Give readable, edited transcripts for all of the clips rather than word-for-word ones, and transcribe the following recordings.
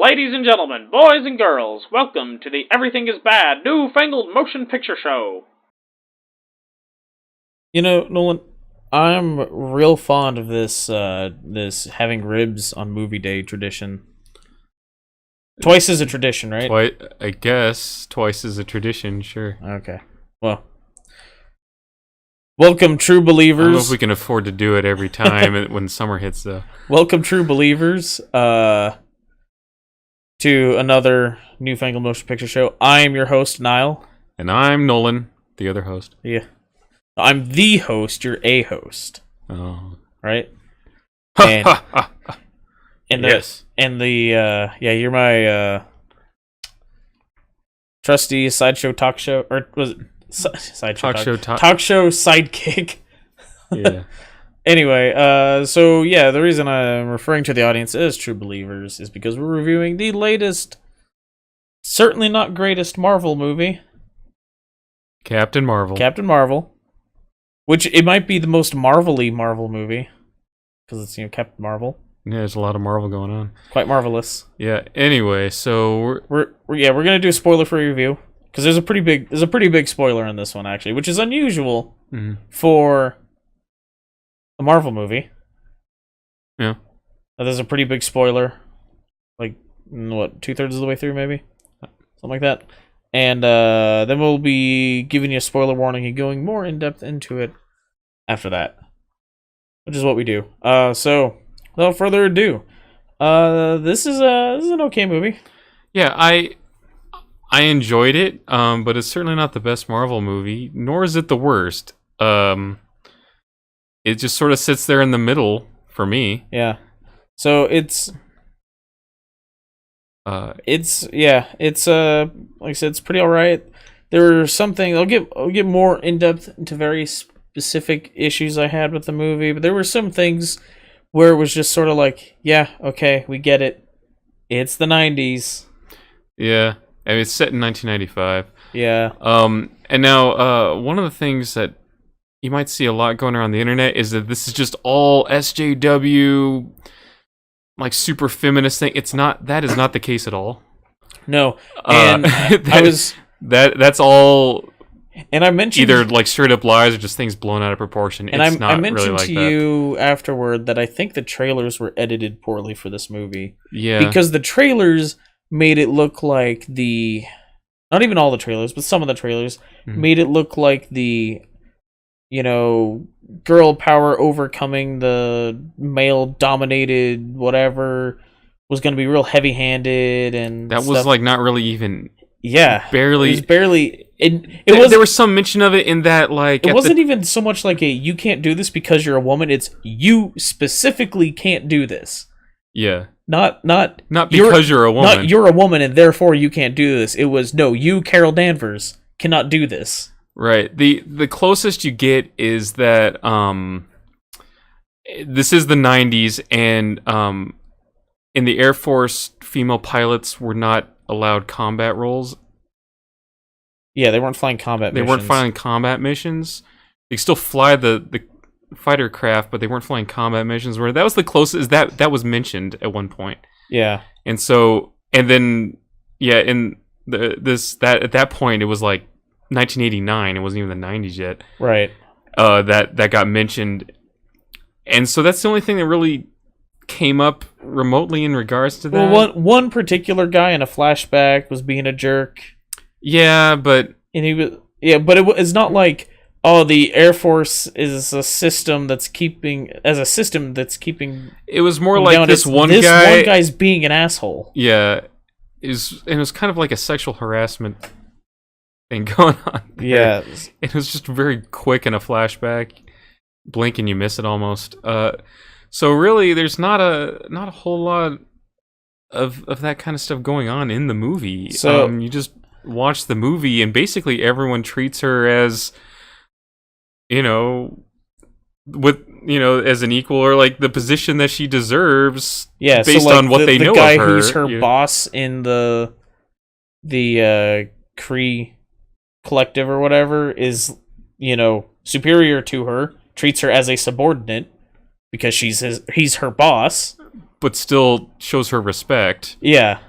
Ladies and gentlemen, boys and girls, welcome to the Everything is Bad New Fangled Motion Picture Show. You know, Nolan, I'm real fond of this having ribs on movie day tradition. Twice is a tradition, right? I guess twice is a tradition, sure. Okay. Well, welcome, true believers. I don't know if we can afford to do it every time when summer hits, though. Welcome, true believers, to another newfangled motion picture show. I am your host, Niall. And I'm Nolan, the other host. Yeah. I'm the host, you're a host. Oh. Right? Yes. You're my trusty sideshow talk show, or was it sideshow talk show sidekick? Yeah. Anyway, the reason I'm referring to the audience as true believers is because we're reviewing the latest, certainly not greatest Marvel movie, Captain Marvel, which it might be the most Marvel-y Marvel movie because it's Captain Marvel. Yeah, there's a lot of Marvel going on. Quite marvelous. Yeah. Anyway, so we're gonna do a spoiler-free review because there's a pretty big spoiler in this one actually, which is unusual for a Marvel movie. Yeah. There's a pretty big spoiler, like what, 2/3 of the way through, maybe something like that, and then we'll be giving you a spoiler warning and going more in depth into it after that, which is what we do. So. Without further ado, this is an okay movie. Yeah, I enjoyed it, but it's certainly not the best Marvel movie, nor is it the worst. It just sort of sits there in the middle for me. Yeah. So it's like I said, it's pretty alright. There are some things I'll get more in depth into very specific issues I had with the movie, but there were some things where it was just sort of like, yeah, okay, we get it. It's the 90s. Yeah, I mean, it's set in 1995. Yeah. And now, one of the things that you might see a lot going around the internet is that this is just all SJW, like super feminist thing. That is not the case at all. No, and that's all. And I mentioned either like straight up lies or just things blown out of proportion. And I mentioned really like to you afterward that I think the trailers were edited poorly for this movie. Yeah, because the trailers made it look like not even all the trailers, but some of the trailers made it look like the, girl power overcoming the male dominated whatever was going to be real heavy handed and that stuff. Was like not really even. Yeah, barely. It was barely. There was some mention of it in that, like it wasn't even so much like you can't do this because you're a woman. It's you specifically can't do this. Yeah, not because you're a woman. Not you're a woman and therefore you can't do this. It was no, you, Carol Danvers, cannot do this. Right. The closest you get is that this is the 90s, and in the Air Force, female pilots were not allowed combat roles. Yeah, they weren't flying combat missions. They weren't flying combat missions. They still fly the fighter craft, but they weren't flying combat missions. Where that was the closest that was mentioned at one point. Yeah. And then at that point it was like 1989. It wasn't even the 90s yet. Right. That got mentioned. And so that's the only thing that really came up remotely in regards to that. Well, one particular guy in a flashback was being a jerk. Yeah, but it's not like, oh, the Air Force is a system that's keeping. It was more like down. This one guy's being an asshole. Yeah, it was kind of like a sexual harassment thing going on there. Yeah, it was just very quick in a flashback. Blink and you miss it almost. So really, there's not a whole lot of that kind of stuff going on in the movie. So you just watch the movie, and basically everyone treats her as, as an equal, or like the position that she deserves. Yeah, based on what they know of her. The guy who's her boss in the Kree collective or whatever is, superior to her. Treats her as a subordinate because he's her boss, but still shows her respect. Yeah.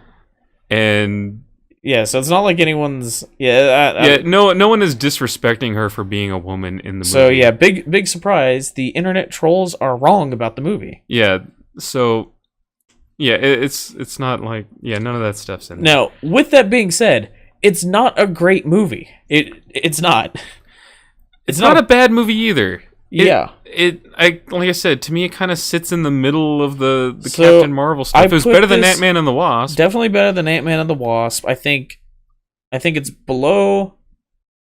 And yeah, so it's not like anyone's no one is disrespecting her for being a woman in the movie. So yeah, big surprise. The internet trolls are wrong about the movie. Yeah, so yeah, it's not like none of that stuff's in there. Now, with that being said, it's not a great movie. It's not. It's not a bad movie either. Like I said, to me, it kind of sits in the middle of the Captain Marvel stuff. It was better than Ant-Man and the Wasp. Definitely better than Ant-Man and the Wasp. I think it's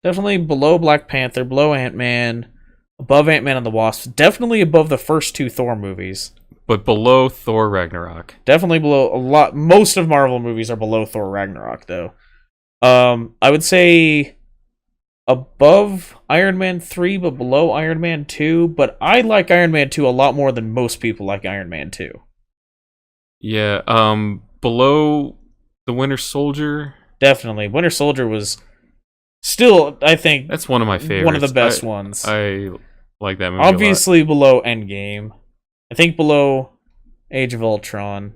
definitely below Black Panther, below Ant-Man, above Ant-Man and the Wasp. Definitely above the first two Thor movies. But below Thor Ragnarok. Definitely below a lot. Most of Marvel movies are below Thor Ragnarok, though. I would say above Iron Man 3, but below Iron Man 2. But I like Iron Man 2 a lot more than most people like Iron Man 2. Yeah, below the Winter Soldier. Definitely. Winter Soldier was still, I think... That's one of my favorites. One of the best ones. I like that movie Obviously below Endgame. I think below Age of Ultron.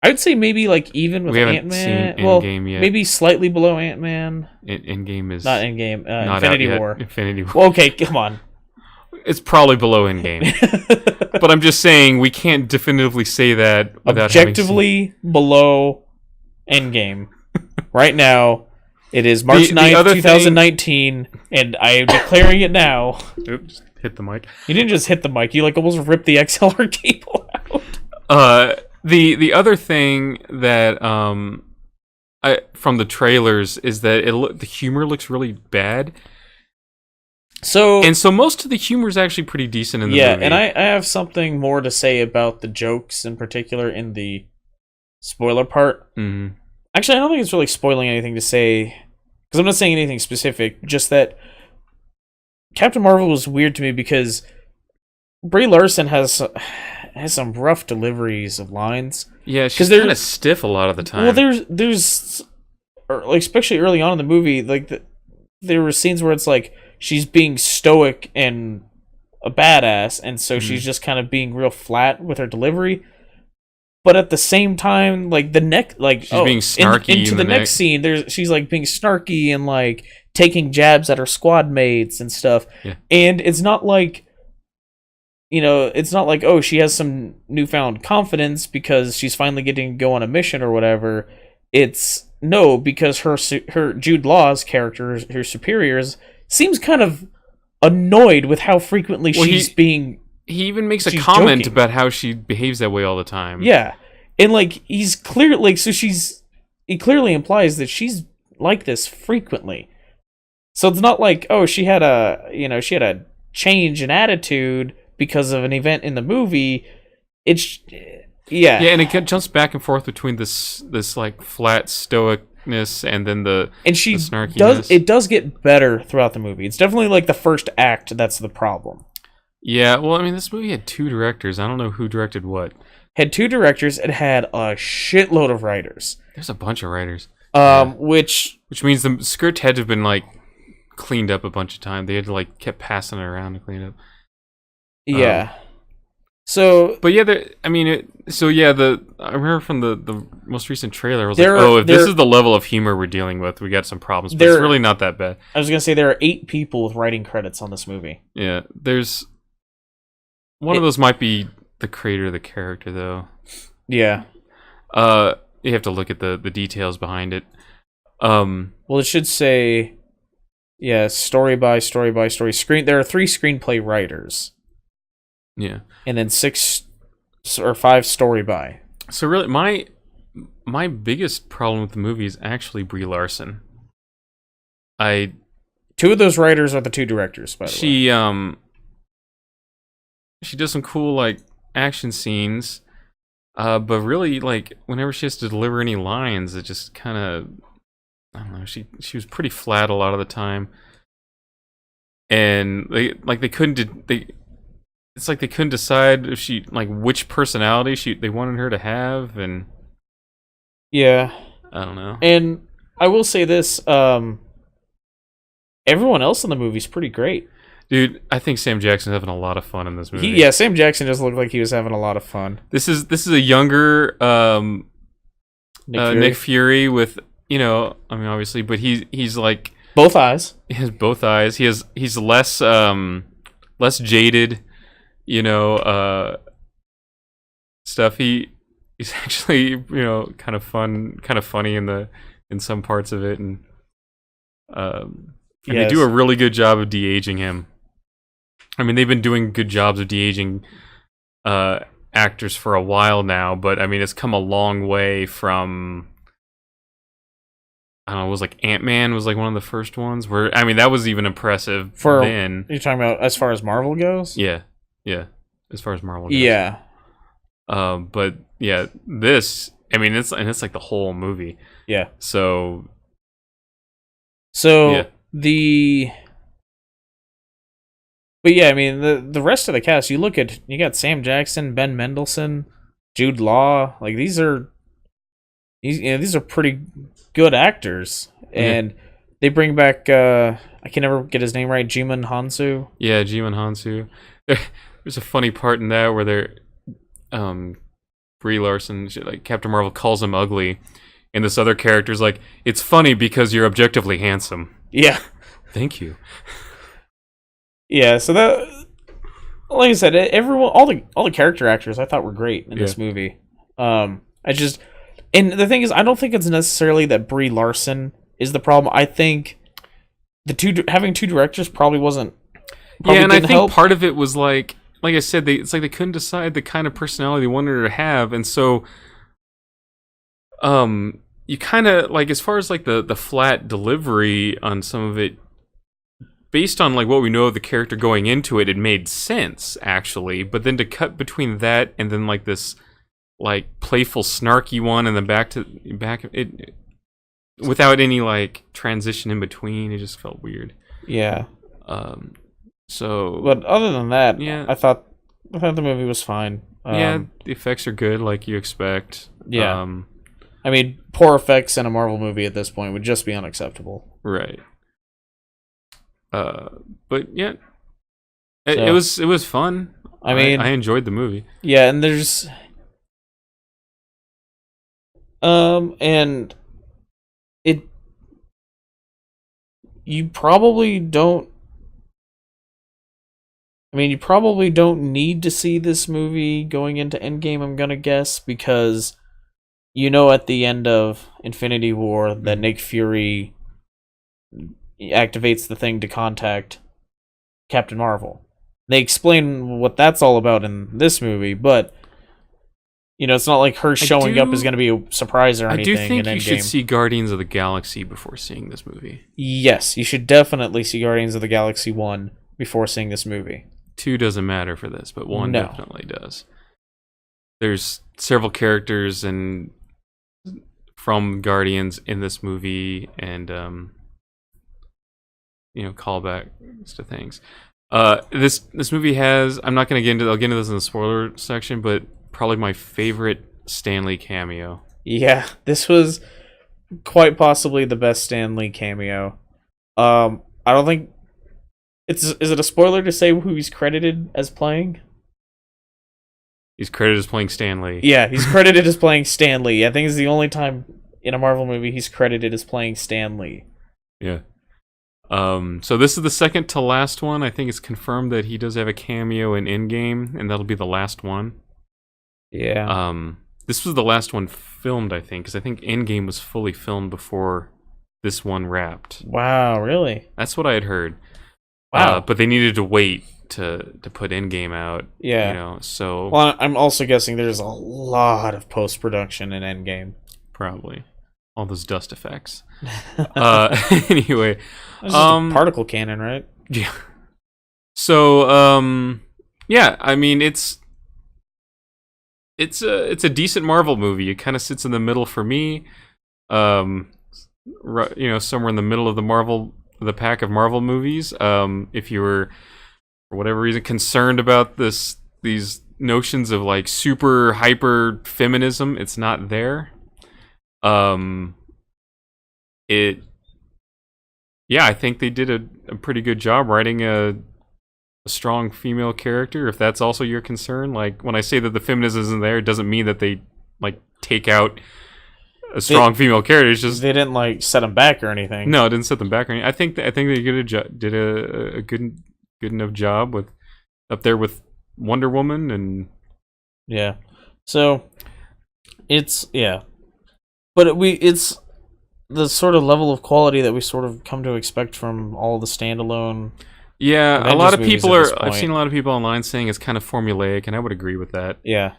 I would say maybe like even with Ant-Man. Endgame yet. Maybe slightly below Ant-Man. Endgame is not Endgame. not Infinity War. Infinity War. Well, okay, come on. It's probably below Endgame. But I'm just saying we can't definitively say that without objectively below Endgame. Right now, it is March 9th, 2019, and I am declaring it now. Oops, hit the mic. You didn't just hit the mic. You like almost ripped the XLR cable out. The other thing that from the trailers is that the humor looks really bad. So most of the humor is actually pretty decent in the movie. Yeah, and I have something more to say about the jokes in particular in the spoiler part. Mm-hmm. Actually, I don't think it's really spoiling anything to say, because I'm not saying anything specific, just that Captain Marvel was weird to me because Brie Larson has some rough deliveries of lines. Yeah, she's kind of stiff a lot of the time. Well, there's like, especially early on in the movie, like there were scenes where it's like she's being stoic and a badass, and so she's just kind of being real flat with her delivery. But at the same time, like she's being snarky into the next scene. She's like being snarky and like taking jabs at her squad mates and stuff. Yeah. And it's not like, it's not like, oh, she has some newfound confidence because she's finally getting to go on a mission or whatever. It's no, because her Jude Law's character, her superiors, seems kind of annoyed with how frequently she's being. He even makes a comment about how she behaves that way all the time. Yeah. And like he clearly implies that she's like this frequently. So it's not like, oh, she had a change in attitude because of an event in the movie. It's yeah, and it jumps back and forth between this like flat stoicness and then the snarkiness. It does get better throughout the movie. It's definitely like the first act that's the problem. Yeah, well, I mean, this movie had 2 directors. I don't know who directed what. Had 2 directors. It had a shitload of writers. There's a bunch of writers. Which means the script had to have been like cleaned up a bunch of times. They had to like kept passing it around to clean it up. Yeah. But yeah, I remember from the most recent trailer, I was if this is the level of humor we're dealing with, we got some problems. But it's really not that bad. I was gonna say there are 8 people with writing credits on this movie. Yeah, there's one of those might be the creator of the character, though. Yeah. You have to look at the details behind it. Well, it should say, yeah, story by story by story. There are 3 screenplay writers. Yeah. And then 6 or 5 story by. So really, my biggest problem with the movie is actually Brie Larson. 2 of those writers are the 2 directors, by the way. She does some cool like action scenes, but really like whenever she has to deliver any lines, it just kind of, I don't know. She was pretty flat a lot of the time, and they couldn't decide if she like which personality they wanted her to have, and yeah, I don't know. And I will say this: everyone else in the movie is pretty great. Dude, I think Sam Jackson's having a lot of fun in this movie. Yeah, Sam Jackson just looked like he was having a lot of fun. This is a younger Nick Fury with, I mean, obviously, but he's like both eyes. He has both eyes. He's less less jaded, stuff. He's actually, kind of fun, kind of funny in some parts of it, and they do a really good job of de-aging him. I mean, they've been doing good jobs of de-aging actors for a while now, but I mean, it's come a long way from, I don't know, it was like Ant-Man was like one of the first ones where, I mean, that was even impressive then. You're talking about as far as Marvel goes? Yeah. As far as Marvel goes. Yeah. But yeah, this, I mean, it's like the whole movie. Yeah. So yeah. But yeah, I mean, the rest of the cast, you got Sam Jackson, Ben Mendelsohn, Jude Law, like these are pretty good actors, and they bring back I can never get his name right, Jimon Hansu. Yeah, Jimon Hansu. There's a funny part in that where they're Brie Larson, like Captain Marvel, calls him ugly, and this other character's like, "It's funny because you're objectively handsome." Yeah, thank you. Yeah, so that, like I said, all the character actors I thought were great in this movie. And the thing is, I don't think it's necessarily that Brie Larson is the problem. I think having two directors probably wasn't. And I think part of it was like I said, it's like they couldn't decide the kind of personality they wanted her to have, and so, you kind of like, as far as like the flat delivery on some of it, based on like what we know of the character going into it, it made sense actually. But then to cut between that and then like this like playful snarky one and then back it without any like transition in between, it just felt weird. Yeah. So, but other than that, yeah, I thought the movie was fine. The effects are good, like you expect. Yeah. I mean, poor effects in a Marvel movie at this point would just be unacceptable. Right. But yeah, it was fun. I mean, I enjoyed the movie. Yeah, and there's and you probably don't need to see this movie going into Endgame, I'm gonna guess, because at the end of Infinity War that Nick Fury activates the thing to contact Captain Marvel. They explain what that's all about in this movie, but it's not like her showing up is going to be a surprise or anything. I do think you should see Guardians of the Galaxy before seeing this movie. Yes, you should definitely see Guardians of the Galaxy 1 before seeing this movie. 2 doesn't matter for this, but 1 definitely does. There's several characters from Guardians in this movie, and callbacks to things. This movie has, I'm not going to get into, I'll get into this in the spoiler section, but probably my favorite Stan Lee cameo. Yeah, this was quite possibly the best Stan Lee cameo. I don't think is it a spoiler to say who he's credited as playing? He's credited as playing Stan Lee. Yeah, he's credited as playing Stan Lee. I think it's the only time in a Marvel movie he's credited as playing Stan Lee. Yeah. So this is the second to last one. I think it's confirmed that he does have a cameo in Endgame, and that'll be the last one. Yeah. This was the last one filmed, I think, because I think Endgame was fully filmed before this one wrapped. Wow, really? That's what I had heard. Wow. But they needed to wait to put Endgame out. Yeah. So. Well, I'm also guessing there's a lot of post-production in Endgame. Probably. All those dust effects. Anyway. That's just a particle cannon, right? Yeah. So, yeah, I mean, it's a decent Marvel movie. It kind of sits in the middle for me. Somewhere in the middle of the pack of Marvel movies. If you were, for whatever reason, concerned about these notions of like super hyper feminism, it's not there. I think they did a pretty good job writing a strong female character, if that's also your concern. Like, when I say that the feminism isn't there, it doesn't mean that they like take out a strong female character. It's just they didn't like set him back or anything. no, it didn't set them back or anything. I think they did a good enough job with up there with Wonder Woman and yeah. So it's but it's the sort of level of quality that we sort of come to expect from all the standalone. yeah. Avengers A lot of movies people at this are. I've point. seen a lot of people online saying it's kind of formulaic, and I would agree with that. Yeah.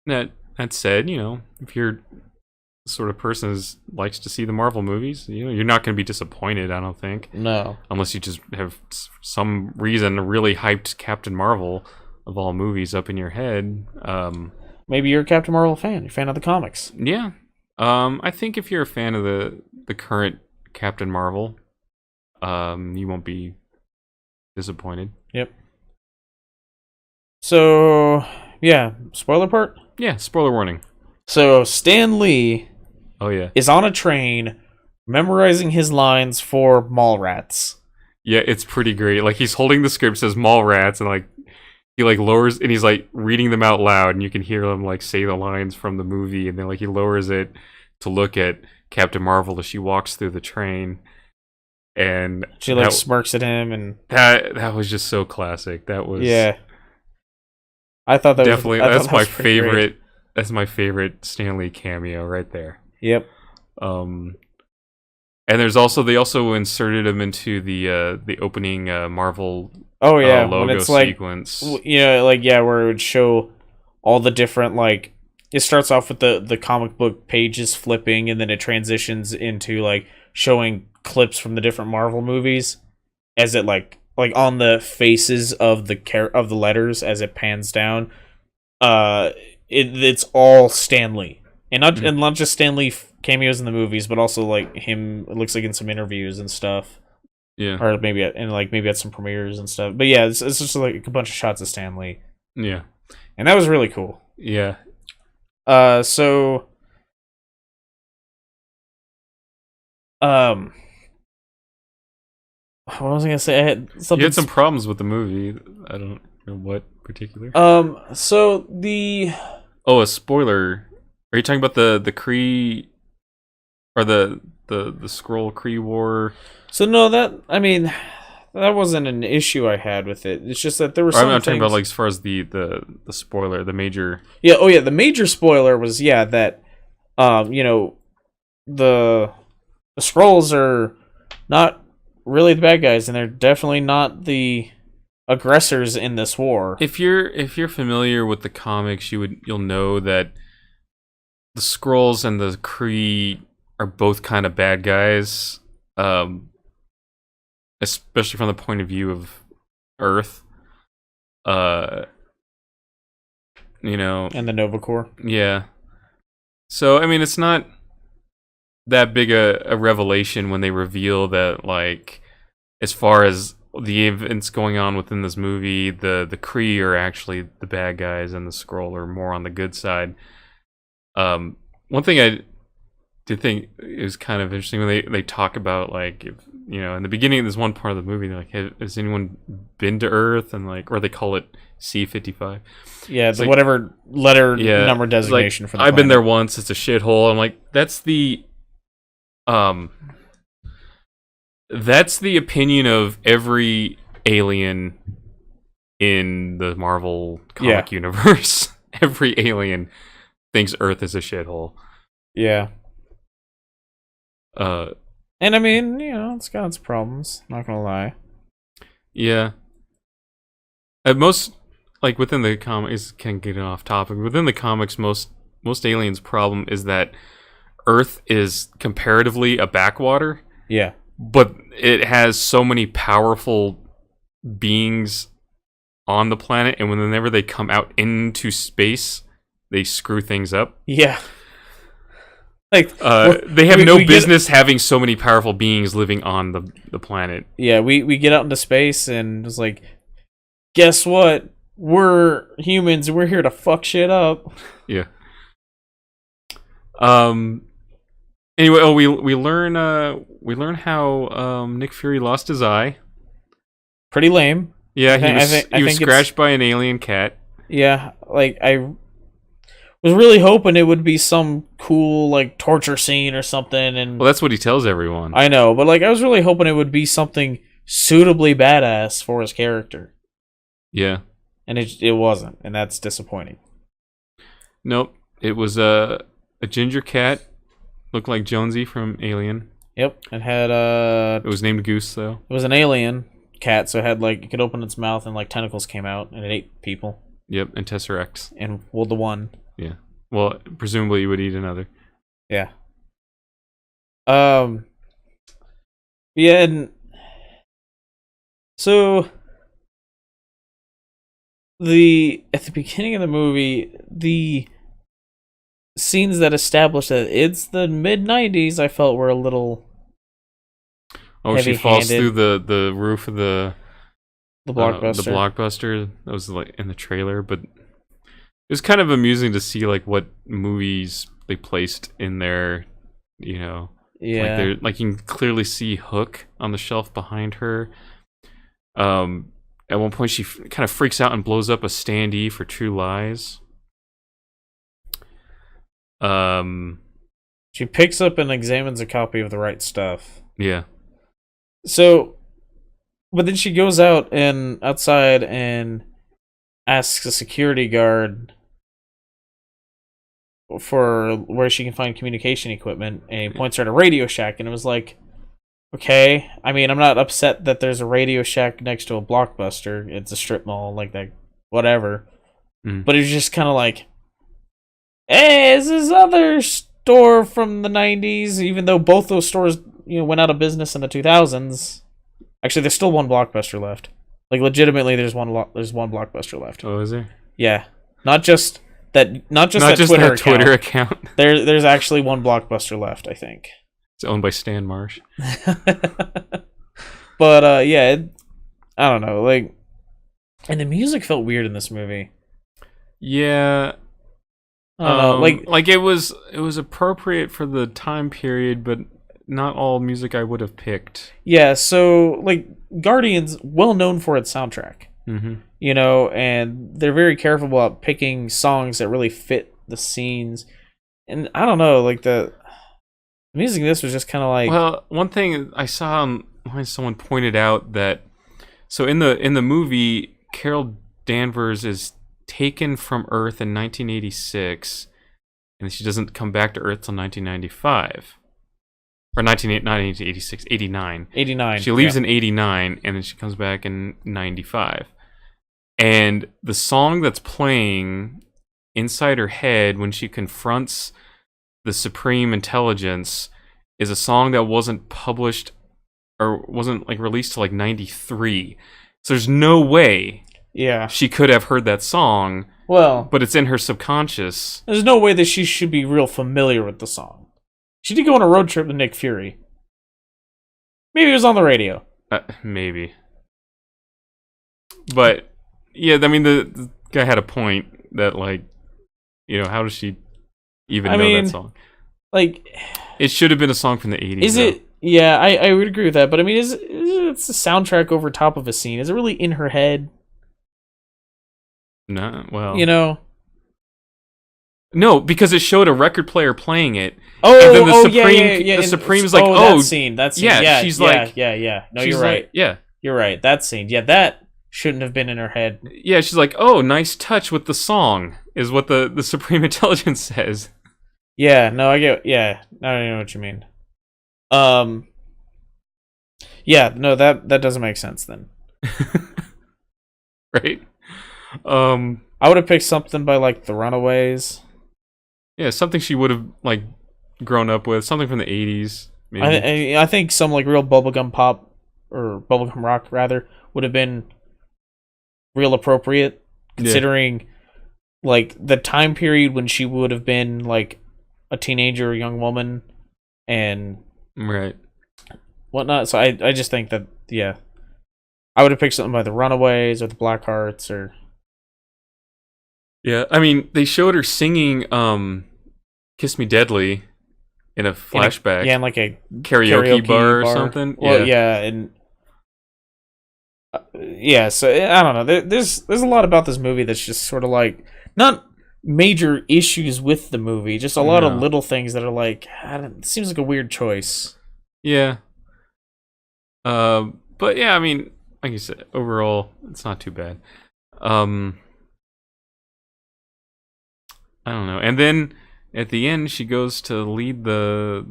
That said, if you're the sort of person who likes to see the Marvel movies, you're not going to be disappointed. I don't think, No. unless you just have some reason really hyped Captain Marvel of all movies up in your head. Maybe you're a Captain Marvel fan. You're a fan of the comics. Yeah. I think if you're a fan of the current Captain Marvel, you won't be disappointed. Yep. So, yeah, spoiler part? Yeah, spoiler warning. So, Stan Lee Oh yeah. is on a train memorizing his lines for Mallrats. Yeah, it's pretty great. Like he's holding the script, says mall rats, and like he like lowers and he's like reading them out loud, and you can hear him like say the lines from the movie, and then like he lowers it to look at Captain Marvel as she walks through the train. And She like smirks at him, and that was just so classic. That was I thought that definitely was, that's my favorite. Great. That's my favorite Stan Lee cameo right there. Yep. And there's also they also inserted him into the opening Marvel when logo it's sequence. Where it would show all the different like. It starts off with the comic book pages flipping, and then it transitions into like showing clips from the different Marvel movies as it like on the faces of the letters as it pans down. It's all Stan Lee, and not just Stan Lee cameos in the movies, but also like him. It looks like in some interviews and stuff. Yeah, or maybe at some premieres and stuff. But yeah, it's just like a bunch of shots of Stan Lee. Yeah, and that was really cool. Yeah. So what was I gonna say? I had something. You had some problems with the movie. I don't know what particular. So the a spoiler. Are you talking about the Kree or the Skrull Kree War? So no, that wasn't an issue I had with it. It's just that there were some. I'm talking about like as far as the spoiler, the major. Yeah. Oh yeah. The major spoiler was that the Skrulls are not really the bad guys, and they're definitely not the aggressors in this war. If you're familiar with the comics, you'll know that the Skrulls and the Kree are both kind of bad guys, especially from the point of view of Earth. And the Nova Corps. Yeah. So it's not that big a revelation when they reveal that, like, as far as the events going on within this movie, the Kree are actually the bad guys and the Skrull are more on the good side. One thing I did think is kind of interesting when they talk about, like, if, in the beginning of this one part of the movie, they're like, has anyone been to Earth? And like, or they call it C-55. Yeah, whatever letter number designation for the planet. I've been there once. It's a shithole. I'm like, that's the opinion of every alien in the Marvel comic universe. Every alien thinks Earth is a shithole. Yeah. And it's got its problems, not gonna lie. Yeah. At most, like, within the comics, can get off topic. Within the comics, most aliens' problem is that Earth is comparatively a backwater. Yeah. But it has so many powerful beings on the planet, and whenever they come out into space, they screw things up. Yeah. Like they have no business having so many powerful beings living on the planet. Yeah, we get out into space and it's like, guess what? We're humans and we're here to fuck shit up. Yeah. Anyway, we learn how Nick Fury lost his eye. Pretty lame. Yeah, he was scratched by an alien cat. Yeah, like was really hoping it would be some cool like torture scene or something. And Well, that's what he tells everyone. I know, but like I was really hoping it would be something suitably badass for his character, Yeah. and it wasn't, and that's disappointing. Nope. It was a ginger cat. Looked like Jonesy from Alien. Yep, it had It was named Goose, though. it was an alien cat, so it had like it could open its mouth and like tentacles came out, and it ate people. Yep, and Tesseracts. And well, the one, Yeah. Well, presumably you would eat another. yeah. Yeah, and so at the beginning of the movie, the scenes that established that it's the mid-90s, I felt were a little Oh, she falls heavy-handed. through the roof of the Blockbuster. the Blockbuster. That was like in the trailer, but it was kind of amusing to see like what movies they placed in there. You know, Yeah. like you can clearly see Hook on the shelf behind her. At one point she kind of freaks out and blows up a standee for True Lies. She picks up and examines a copy of The Right Stuff. Yeah. So, but then she goes outside and asks a security guard for where she can find communication equipment, and he points her at a Radio Shack, and it was like, okay, I mean, I'm not upset that there's a Radio Shack next to a Blockbuster. It's a strip mall, like that, whatever. But it was just kind of like, hey, it's this other store from the 90s, even though both those stores, went out of business in the 2000s. Actually, there's still one Blockbuster left. Like, legitimately, there's one Blockbuster left. Oh, is there? Yeah. Not just that Twitter account. There's actually one Blockbuster left, I think. It's owned by Stan Marsh. But yeah, I don't know, like, and the music felt weird in this movie. Yeah. I don't know, like it was appropriate for the time period, but not all music I would have picked. Yeah, so like Guardians, well known for its soundtrack. Mm-hmm. And they're very careful about picking songs that really fit the scenes. And I don't know, like the music in this was just kind of like... Well, one thing I saw online, someone pointed out that so in the movie, Carol Danvers is taken from Earth in 1986, and she doesn't come back to Earth till 1995. Or 1986, 89. 89. She leaves in 89, and then she comes back in 95. And the song that's playing inside her head when she confronts the Supreme Intelligence is a song that wasn't published or wasn't like released till like 93. So there's no way she could have heard that song. Well, but it's in her subconscious. There's no way that she should be real familiar with the song. She did go on a road trip with Nick Fury. Maybe it was on the radio. Maybe. But yeah, I mean the guy had a point that like, how does she even know that song? Like, it should have been a song from the 80s. Is it? Yeah, I would agree with that. But I mean, it's a soundtrack over top of a scene. Is it really in her head? No, well, no, because it showed a record player playing it. Oh, and then the the Supreme's like, that scene. Yeah, she's like, yeah. No, you're right. Like, yeah, you're right. That scene. Yeah, that shouldn't have been in her head. Yeah, she's like, oh, nice touch with the song, is what the Supreme Intelligence says. Yeah, no, I get. Yeah, I know what you mean. Yeah, no, that doesn't make sense then. Right. I would have picked something by like The Runaways. Yeah, something she would have like grown up with, something from the 80s. Maybe. I think some like real bubblegum pop or bubblegum rock rather would have been real appropriate, considering like the time period when she would have been like a teenager or young woman and whatnot. So I just think that I would have picked something by The Runaways or the Blackhearts or... Yeah, I mean, they showed her singing Kiss Me Deadly in a flashback. In like a karaoke bar or something. Well, and... so I don't know. There's a lot about this movie that's just sort of like... Not major issues with the movie. Just a lot of No. little things that are like, it seems like a weird choice. Yeah. But yeah, I mean, like you said, overall, it's not too bad. I don't know. And then at the end, she goes to lead the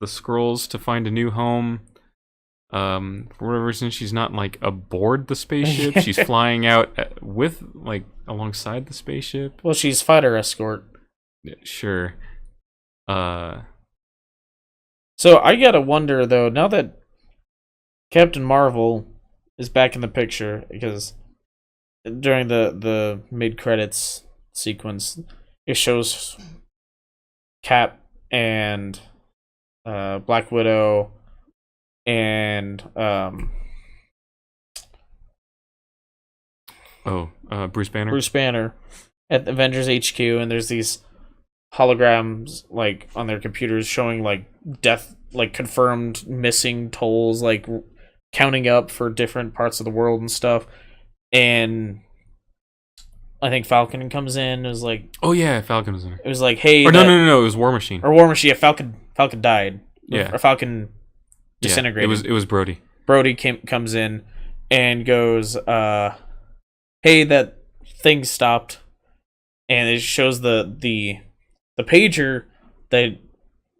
Skrulls to find a new home. For whatever reason, she's not like aboard the spaceship. She's flying out with like alongside the spaceship. Well, she's fighter escort. Yeah, sure. So I gotta wonder though, now that Captain Marvel is back in the picture, because during the mid credits sequence, it shows Cap and Black Widow and Bruce Banner. Bruce Banner at Avengers HQ, and there's these holograms like on their computers showing like death, like confirmed missing tolls, like counting up for different parts of the world and stuff. And I think Falcon comes in and was like, oh yeah, Falcon was in there. It was like, hey, or no, it was War Machine. Or War Machine. Yeah, Falcon died. Yeah, or Falcon disintegrated. Yeah, it was Brody. Brody comes in and goes, hey, that thing stopped, and it shows the pager that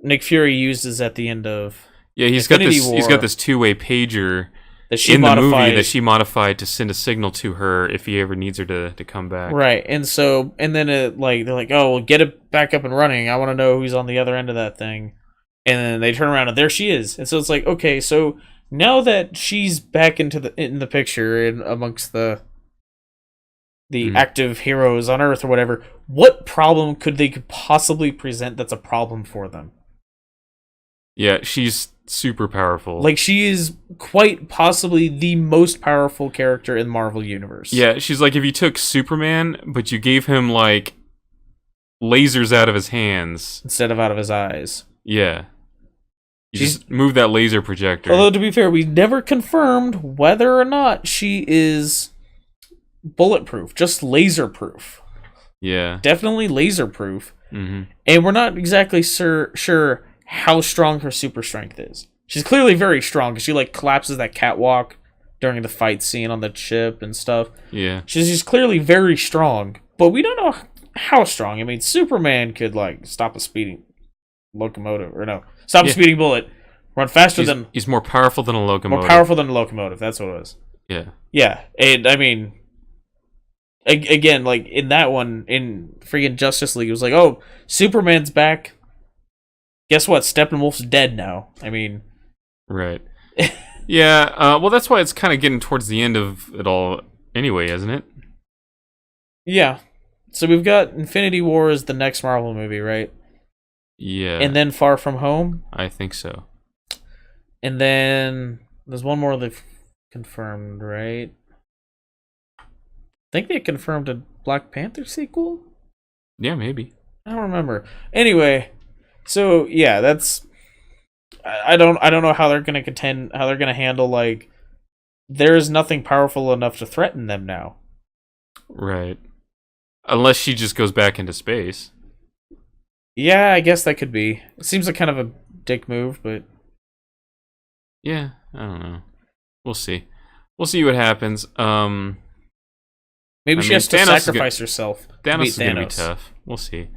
Nick Fury uses at the end of he's Infinity got War he's got this two-way pager that she in modified. the movie that she modified to send a signal to her if he ever needs her to come back. Right, and then they're like, oh, well, get it back up and running. I want to know who's on the other end of that thing. And then they turn around and there she is. And so it's like, okay, so now that she's back in the picture and amongst the active heroes on Earth or whatever, what problem could they possibly present that's a problem for them? Yeah, she's super powerful. Like, she is quite possibly the most powerful character in the Marvel Universe. Yeah, she's like if you took Superman, but you gave him, like, lasers out of his hands. Instead of out of his eyes. Yeah. You just move that laser projector. Although, to be fair, we never confirmed whether or not she is bulletproof. Just laser-proof. Yeah. Definitely laser-proof. Mm-hmm. And we're not exactly sure how strong her super strength is. She's clearly very strong, because she, like, collapses that catwalk during the fight scene on the ship and stuff. Yeah. She's clearly very strong, but we don't know how strong. I mean, Superman could, like, stop a speeding locomotive, or no, stop a speeding bullet, run faster than... He's more powerful than a locomotive. More powerful than a locomotive, that's what it was. Yeah. Yeah, and, I mean... Again, like, in that one, in freaking Justice League, it was like, oh, Superman's back. Guess what? Steppenwolf's dead now. I mean... Right. Yeah, well, that's why it's kind of getting towards the end of it all anyway, isn't it? Yeah. So we've got Infinity War as the next Marvel movie, right? Yeah. And then Far From Home? I think so. And then there's one more they've confirmed, right? I think they confirmed a Black Panther sequel? Yeah, maybe. I don't remember. Anyway, so yeah, that's... I don't know how they're gonna handle, like, there's nothing powerful enough to threaten them now. Right. Unless she just goes back into space. Yeah, I guess that could be. It seems like kind of a dick move, but... Yeah, I don't know. We'll see. We'll see what happens. Maybe she has to sacrifice herself. Thanos is gonna be tough. We'll see.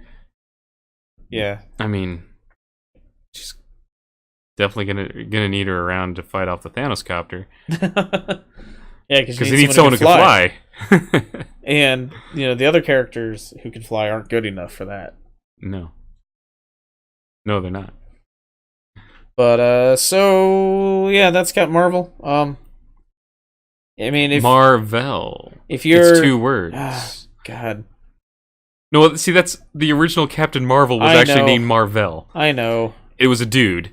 Yeah. I mean, she's definitely gonna need her around to fight off the Thanos copter. Yeah, because they need someone who can fly. And, you know, the other characters who can fly aren't good enough for that. No. No, they're not. But, so, yeah, that's Captain Marvel. I mean, if... Marvel. If you're... It's 2 words. God. No, see, that's... The original Captain Marvel was actually named Marvel. I know. It was a dude.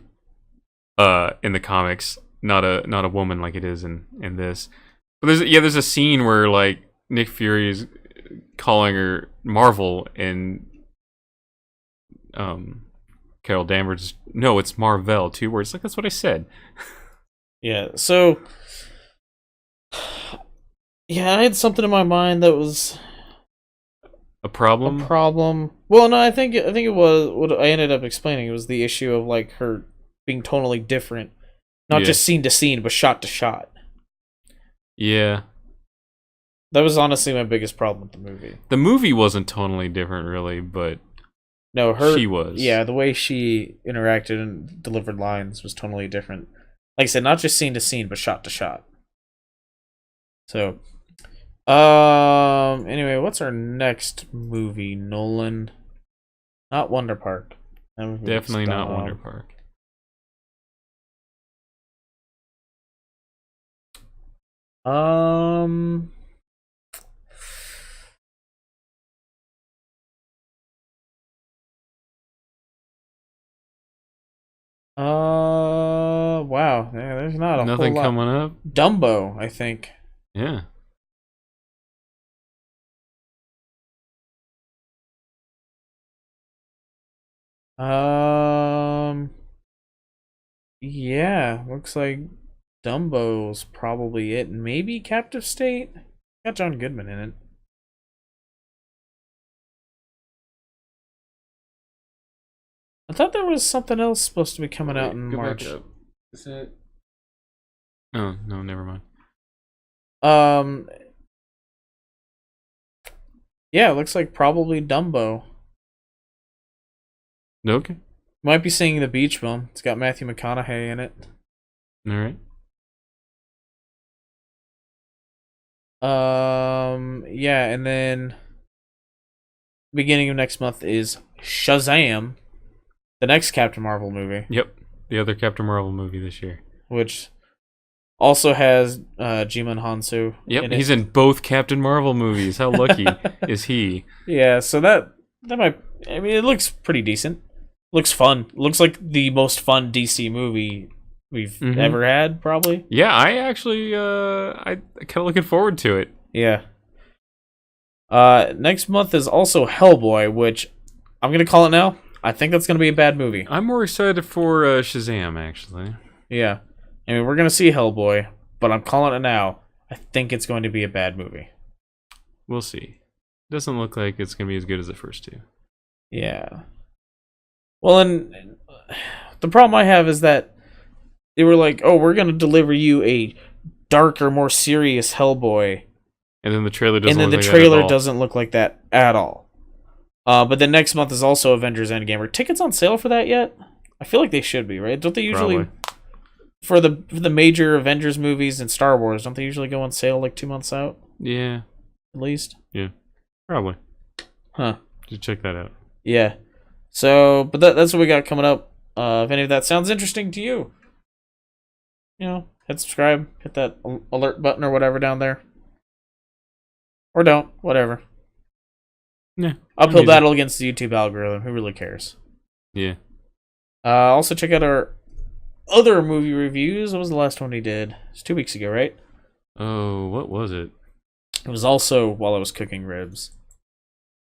In the comics. Not a woman like it is in this. But there's a scene where, like, Nick Fury is calling her Marvel, and Carol Danvers, no, it's Marvel, 2 words. Like, that's what I said. Yeah, so... Yeah, I had something in my mind that was... A problem? A problem. Well, no, I think it was what I ended up explaining. It was the issue of like her being tonally different, not Yeah. just scene to scene, but shot to shot. Yeah. That was honestly my biggest problem with the movie. The movie wasn't totally different, really, but No, she was. Yeah, the way she interacted and delivered lines was totally different. Like I said, not just scene to scene, but shot to shot. So, anyway, what's our next movie, Nolan? Not Wonder Park. That movie was Definitely not dumb. Wonder Park. Wow. Yeah, there's not a Nothing whole lot. coming up? Dumbo, I think. Yeah. Yeah, looks like Dumbo's probably it. Maybe Captive State? Got John Goodman in it. I thought there was something else supposed to be coming out in March. Is it? Oh, no, never mind. Yeah, it looks like probably Dumbo. Okay. Might be seeing the beach bum. It's got Matthew McConaughey in it. Alright. Yeah, and then beginning of next month is Shazam, the next Captain Marvel movie, Yep. The other Captain Marvel movie this year. which also has Jimon Hansu. Yep, in it. he's in both Captain Marvel movies. How lucky is he? Yeah, so that might. I mean, it looks pretty decent. Looks fun. Looks like the most fun DC movie we've ever had, probably. Yeah, I actually, I kind of looking forward to it. Yeah. Next month is also Hellboy, which I'm gonna call it now. I think that's gonna be a bad movie. I'm more excited for Shazam, actually. Yeah. I mean, we're gonna see Hellboy, but I'm calling it now. I think it's going to be a bad movie. We'll see. Doesn't look like it's going to be as good as the first two. Yeah. Well, and the problem I have is that they were like, "Oh, we're gonna deliver you a darker, more serious Hellboy," And then the trailer doesn't. and then look the like that at trailer all. doesn't look like that at all. But then next month is also Avengers Endgame. Are tickets on sale for that yet? I feel like they should be, right? Don't they usually for the major Avengers movies and Star Wars? Don't they usually go on sale like 2 months out? Yeah. At least. Yeah. Probably. Huh. Just check that out. Yeah. So, but that's what we got coming up. If any of that sounds interesting to you, hit subscribe, hit that alert button or whatever down there. Or don't, whatever. Yeah. Uphill battle against the YouTube algorithm. Who really cares? Yeah. Also check out our other movie reviews. What was the last one we did? It's 2 weeks ago, right? Oh, what was it? It was also while I was cooking ribs.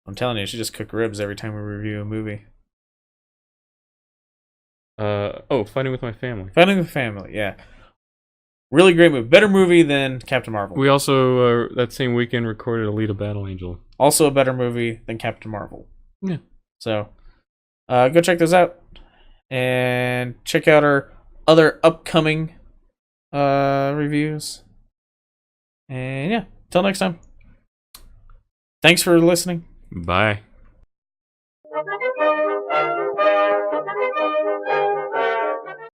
I'm telling you, I should just cook ribs every time we review a movie. Fighting with My Family. Fighting with Family, yeah. Really great movie. Better movie than Captain Marvel. We also, that same weekend, recorded Alita Battle Angel. Also a better movie than Captain Marvel. Yeah. So, go check those out. And check out our other upcoming reviews. And yeah, till next time. Thanks for listening. Bye.